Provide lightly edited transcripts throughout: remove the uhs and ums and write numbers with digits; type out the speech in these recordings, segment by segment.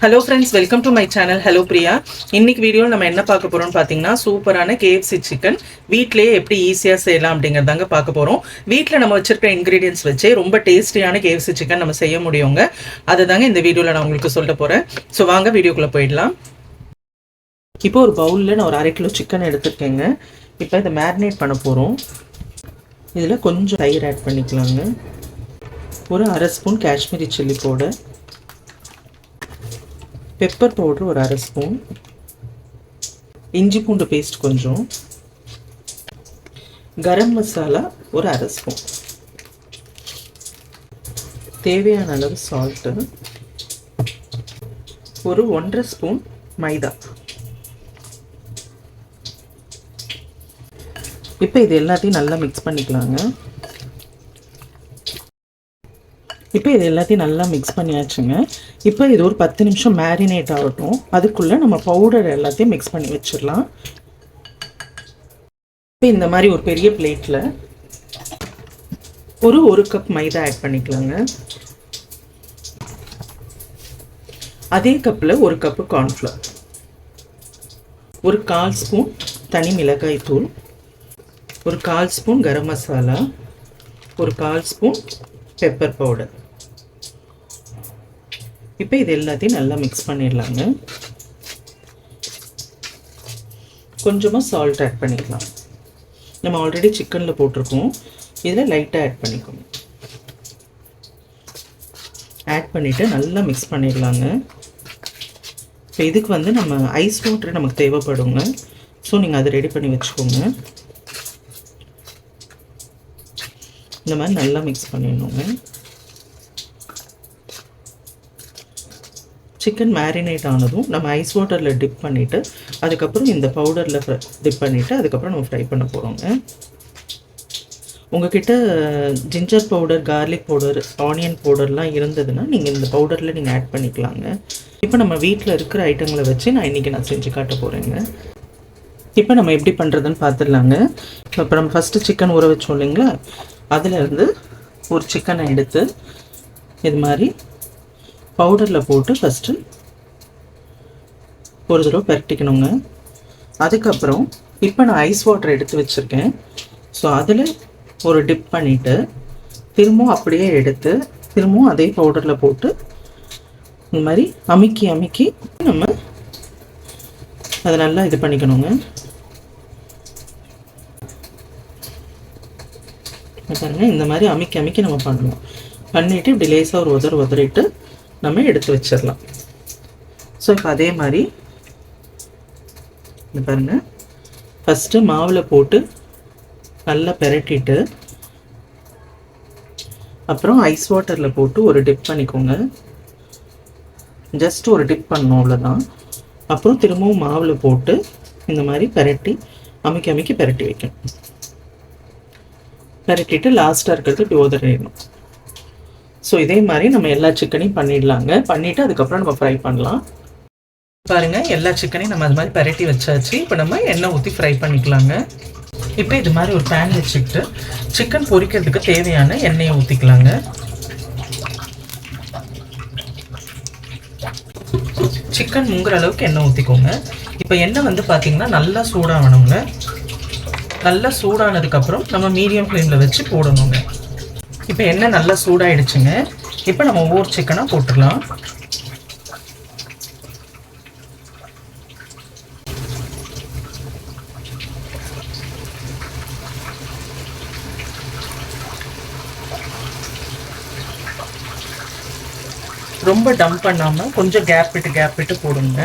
Hello friends, welcome to my channel. Hello Priya. இன்னைக்கு வீடியோவில் நம்ம என்ன பார்க்க போகிறோம்னு பார்த்தீங்கன்னா, சூப்பரான KFC சிக்கன் வீட்டிலேயே எப்படி ஈஸியாக செய்யலாம் அப்படிங்கிறதாங்க பார்க்க போகிறோம். வீட்டில் நம்ம வச்சிருக்கிற இன்க்ரீடியன்ஸ் வச்சு ரொம்ப டேஸ்டியான KFC சிக்கன் நம்ம செய்ய முடியுங்க. அதை தாங்க இந்த வீடியோவில் நான் உங்களுக்கு சொல்ல போகிறேன். ஸோ வாங்க வீடியோக்குள்ளே போயிடலாம். இப்போ ஒரு பவுலில் நான் ஒரு 1/2 கிலோ சிக்கன் எடுத்துருக்கேங்க. இப்போ இதை மேரினேட் பண்ண போகிறோம். இதில் கொஞ்சம் தயிர் ஆட் பண்ணிக்கலாங்க. ஒரு 1/2 spoon Kashmiri chilli powder, pepper powder ஒரு 1/2 ஸ்பூன், இஞ்சி பூண்டு பேஸ்ட் கொஞ்சம், கரம் மசாலா ஒரு 1/2 ஸ்பூன், தேவையான அளவு சால்ட்டு, ஒரு 1/2 ஸ்பூன் மைதா. இப்போ இது எல்லாத்தையும் நல்லா மிக்ஸ் பண்ணிக்கலாங்க. இப்போ இது எல்லாத்தையும் நல்லா மிக்ஸ் பண்ணியாச்சுங்க. இப்போ இது ஒரு 10 நிமிஷம் மேரினேட் ஆகட்டும். அதுக்குள்ளே நம்ம பவுடர் எல்லாத்தையும் மிக்ஸ் பண்ணி வச்சிடலாம். இப்போ இந்த மாதிரி ஒரு பெரிய பிளேட்டில் ஒரு கப் மைதா ஆட் பண்ணிக்கலாங்க. அதே கப்பில் 1 கப்பு கார்ன்ஃப்ளவர், ஒரு 1/4 ஸ்பூன் தனி மிளகாய் தூள், ஒரு 1/4 ஸ்பூன் கரம் மசாலா, ஒரு 1/4 ஸ்பூன் பெப்பர் பவுடர். இப்போ இது எல்லாத்தையும் நல்லா மிக்ஸ் பண்ணிடலாங்க. கொஞ்சமாக சால்ட் ஆட் பண்ணிக்கலாம். நம்ம ஆல்ரெடி சிக்கனில் போட்டிருக்கோம். இதில் லைட்டாக ஆட் பண்ணிக்கோங்க. ஆட் பண்ணிவிட்டு நல்லா மிக்ஸ் பண்ணிடலாங்க. இப்போ இதுக்கு வந்து நம்ம ஐஸ் வாட்டர் நமக்கு தேவைப்படுங்க. ஸோ நீங்கள் அதை ரெடி பண்ணி வச்சுக்கோங்க. இந்த மாதிரி நல்லா மிக்ஸ் பண்ணிடணுங்க. சிக்கன் மேரினேட் ஆனதும் நம்ம ஐஸ் வாட்டரில் டிப் பண்ணிவிட்டு அதுக்கப்புறம் இந்த பவுடரில் டிப் பண்ணிவிட்டு அதுக்கப்புறம் நம்ம ஃப்ரை பண்ண போகிறோங்க. உங்கள்கிட்ட ginger powder, garlic powder, onion பவுடர்லாம் இருந்ததுன்னா நீங்கள் இந்த பவுடரில் நீங்கள் ஆட் பண்ணிக்கலாங்க. இப்போ நம்ம வீட்டில் இருக்கிற ஐட்டங்களை வச்சு இன்றைக்கி நான் செஞ்சு காட்ட போகிறேங்க. இப்போ நம்ம எப்படி பண்ணுறதுன்னு பார்த்துடலாங்க. இப்போ நம்ம ஃபஸ்ட்டு சிக்கன் ஊற வச்சோம் இல்லைங்களா, அதிலேருந்து ஒரு சிக்கனை எடுத்து இது மாதிரி பவுடரில் போட்டு ஃபஸ்ட்டு ஒரு தடவை பரட்டிக்கணுங்க. அதுக்கப்புறம் இப்போ நான் ஐஸ் வாட்டர் எடுத்து வச்சுருக்கேன். ஸோ அதில் ஒரு டிப் பண்ணிவிட்டு திரும்பவும் அப்படியே எடுத்து திரும்பவும் அதே பவுடரில் போட்டு இந்த மாதிரி அமுக்கி அமுக்கி நம்ம அதை நல்லா இது பண்ணிக்கணுங்க. பாருங்கள், இந்த மாதிரி அமுக்கி அமுக்கி நம்ம பண்ணணும். பண்ணிவிட்டு இப்படி லேசாக ஒரு உதறிட்டு நம்ம எடுத்து வச்சிடலாம். ஸோ இப்போ அதே மாதிரி இந்த பாருங்கள், ஃபஸ்ட்டு மாவில் போட்டு நல்லா பெரட்டிட்டு அப்புறம் ஐஸ் வாட்டரில் போட்டு ஒரு டிப் பண்ணிக்கோங்க. ஜஸ்ட் ஒரு டிப் பண்ணணும், அவ்வளோதான். அப்புறம் திரும்பவும் மாவில் போட்டு இந்த மாதிரி பெரட்டி அமுக்கி அமுக்கி பெரட்டி வைக்கணும். பெரட்டிட்டு லாஸ்ட்டாக இருக்கிறது இப்படி உதறிடணும். ஸோ இதே மாதிரி நம்ம எல்லா சிக்கனையும் பண்ணிடலாங்க. பண்ணிவிட்டு அதுக்கப்புறம் நம்ம ஃப்ரை பண்ணலாம். பாருங்கள், எல்லா சிக்கனையும் நம்ம அது மாதிரி பரட்டி வச்சாச்சு. இப்போ நம்ம எண்ணெய் ஊற்றி ஃப்ரை பண்ணிக்கலாங்க. இப்போ இது மாதிரி ஒரு பேன் வச்சுக்கிட்டு சிக்கன் பொரிக்கிறதுக்கு தேவையான எண்ணெயை ஊற்றிக்கலாங்க. சிக்கன் முங்குற அளவுக்கு எண்ணெய் ஊற்றிக்கோங்க. இப்போ எண்ணெய் வந்து பார்த்திங்கன்னா நல்லா சூடாகணுங்க. நல்லா சூடானதுக்கப்புறம் நம்ம மீடியம் ஃப்ளேமில் வச்சு போடணுங்க. இப்போ எண்ணெய் நல்லா சூடாயிடுச்சுங்க. இப்போ நம்ம ஒவ்வொரு சிக்கனாக போட்டுடலாம். ரொம்ப டம்ப் பண்ணாமல் கொஞ்சம் கேப் விட்டு போடுங்க.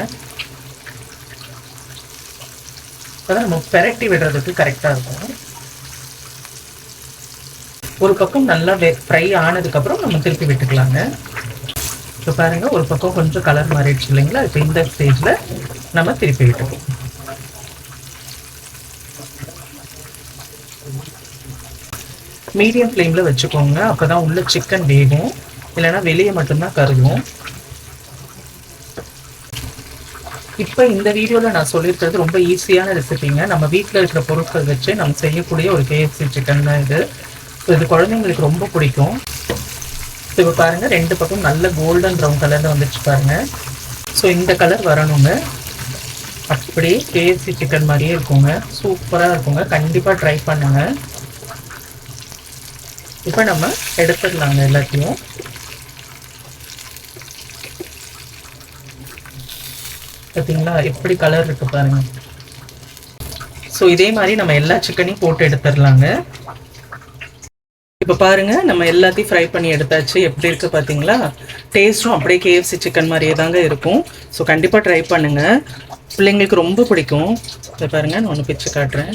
அதான் நம்ம பெரட்டி விடுறதுக்கு கரெக்டாக இருக்கும். ஒரு பக்கம் நல்லா ஃப்ரை ஆனதுக்கப்புறம் நம்ம திருப்பி விட்டுக்கலாங்க. இப்போ பாருங்கள், ஒரு பக்கம் கொஞ்சம் கலர் மாறிடுச்சு இல்லைங்களா. இப்போ இந்த ஸ்டேஜில் நம்ம திருப்பி விட்டுக்கோம். மீடியம் ஃப்ளேமில் வச்சுக்கோங்க. அப்போ தான் உள்ள சிக்கன் வேகும், இல்லைன்னா வெளியே மட்டும்தான் கருகும். இப்போ இந்த வீடியோவில் நான் சொல்லியிருக்கிறது ரொம்ப ஈஸியான ரெசிபிங்க. நம்ம வீட்டில் இருக்கிற பொருட்கள் வச்சு நம்ம செய்யக்கூடிய ஒரு KFC சிக்கன் தான் இது. இது குழந்தைங்களுக்கு ரொம்ப பிடிக்கும். இப்போ பாருங்கள், ரெண்டு பக்கம் நல்ல கோல்டன் ப்ரௌன் கலரில் வந்துச்சு பாருங்கள். ஸோ இந்த கலர் வரணுங்க. அப்படியே கேஎஃப்சி சிக்கன் மாதிரியே இருக்குங்க. சூப்பராக இருக்குங்க. கண்டிப்பாக ட்ரை பண்ணுங்க. இப்போ நம்ம எடுத்துடலாங்க எல்லாத்தையும். பார்த்தீங்களா எப்படி கலர் இருக்கு பாருங்க. ஸோ இதே மாதிரி நம்ம எல்லா சிக்கனையும் போட்டு எடுத்துடலாங்க. இப்போ பாருங்க நம்ம எல்லாத்தையும் ஃப்ரை பண்ணி எடுத்தாச்சு. எப்படி இருக்கு பார்த்தீங்களா? டேஸ்ட்டும் அப்படியே கேஎஃப்சி சிக்கன் மாதிரியே தாங்க இருக்கும். ஸோ கண்டிப்பாக ட்ரை பண்ணுங்க. பிள்ளைங்களுக்கு ரொம்ப பிடிக்கும். இதை பாருங்க, நான் ஒன்று பிச்சு காட்டுறேன்.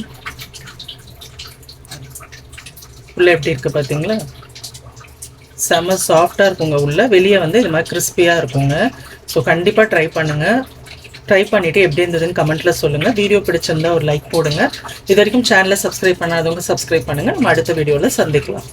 உள்ள எப்படி இருக்கு பார்த்தீங்களா? செம்ம சாஃப்டாக இருக்குங்க. உள்ள வெளியே வந்து இது மாதிரி கிறிஸ்பியாக இருக்குங்க. ஸோ கண்டிப்பாக ட்ரை பண்ணுங்கள். ட்ரை பண்ணிவிட்டு எப்படி இருந்ததுன்னு கமெண்ட்டில் சொல்லுங்கள். வீடியோ பிடிச்சிருந்தா ஒரு லைக் போடுங்க. இது வரைக்கும் சேனலை சப்ஸ்கிரைப் பண்ணாதவங்க சப்ஸ்கிரைப் பண்ணுங்கள். நம்ம அடுத்த வீடியோவில் சந்திக்கலாம்.